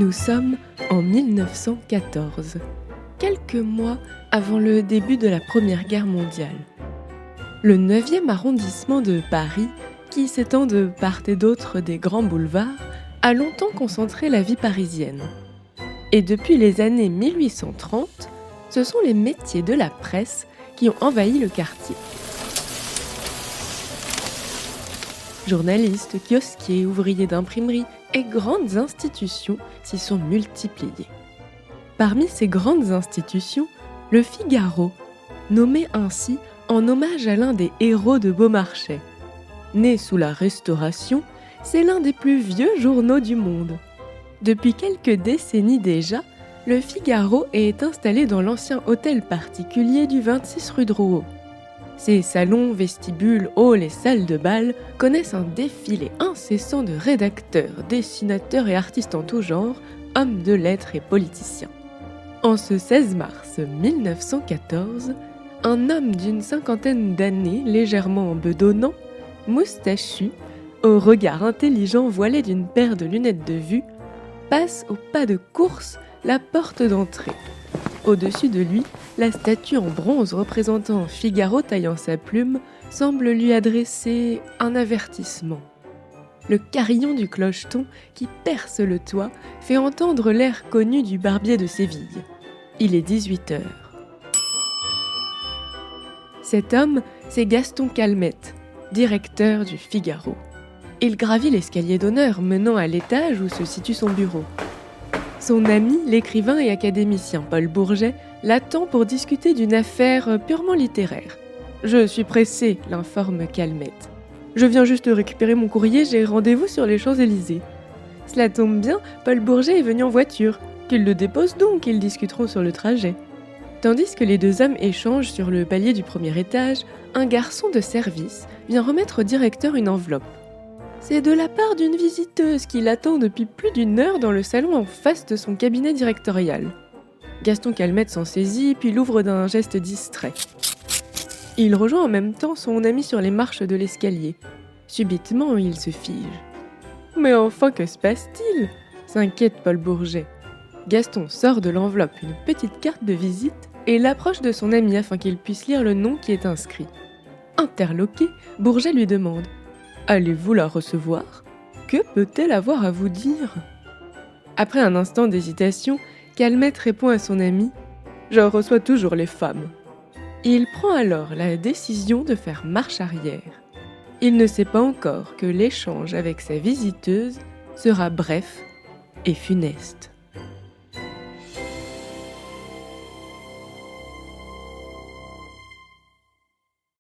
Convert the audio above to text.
Nous sommes en 1914, quelques mois avant le début de la Première Guerre mondiale. Le 9e arrondissement de Paris, qui s'étend de part et d'autre des grands boulevards, a longtemps concentré la vie parisienne. Et depuis les années 1830, ce sont les métiers de la presse qui ont envahi le quartier. Journalistes, kiosquiers, ouvriers d'imprimerie et grandes institutions s'y sont multipliés. Parmi ces grandes institutions, le Figaro, nommé ainsi en hommage à l'un des héros de Beaumarchais. Né sous la Restauration, c'est l'un des plus vieux journaux du monde. Depuis quelques décennies déjà, le Figaro est installé dans l'ancien hôtel particulier du 26 rue Drouot. Ses salons, vestibules, halls et salles de bal connaissent un défilé incessant de rédacteurs, dessinateurs et artistes en tout genre, hommes de lettres et politiciens. En ce 16 mars 1914, un homme d'une cinquantaine d'années, légèrement bedonnant, moustachu, au regard intelligent voilé d'une paire de lunettes de vue, passe au pas de course la porte d'entrée. Au-dessus de lui, la statue en bronze représentant Figaro taillant sa plume semble lui adresser un avertissement. Le carillon du clocheton qui perce le toit fait entendre l'air connu du barbier de Séville. Il est 18h. Cet homme, c'est Gaston Calmette, directeur du Figaro. Il gravit l'escalier d'honneur menant à l'étage où se situe son bureau. Son ami, l'écrivain et académicien Paul Bourget, l'attend pour discuter d'une affaire purement littéraire. « Je suis pressé », l'informe Calmette. « Je viens juste récupérer mon courrier, j'ai rendez-vous sur les Champs-Élysées. » Cela tombe bien, Paul Bourget est venu en voiture. Qu'il le dépose donc, ils discuteront sur le trajet. Tandis que les deux hommes échangent sur le palier du premier étage, un garçon de service vient remettre au directeur une enveloppe. C'est de la part d'une visiteuse qui l'attend depuis plus d'une heure dans le salon en face de son cabinet directorial. Gaston Calmette s'en saisit puis l'ouvre d'un geste distrait. Il rejoint en même temps son ami sur les marches de l'escalier. Subitement, il se fige. « Mais enfin, que se passe-t-il » s'inquiète Paul Bourget. Gaston sort de l'enveloppe une petite carte de visite et l'approche de son ami afin qu'il puisse lire le nom qui est inscrit. Interloqué, Bourget lui demande « Allez-vous la recevoir ? Que peut-elle avoir à vous dire ?» Après un instant d'hésitation, Calmette répond à son ami « Je reçois toujours les femmes. » Il prend alors la décision de faire marche arrière. Il ne sait pas encore que l'échange avec sa visiteuse sera bref et funeste.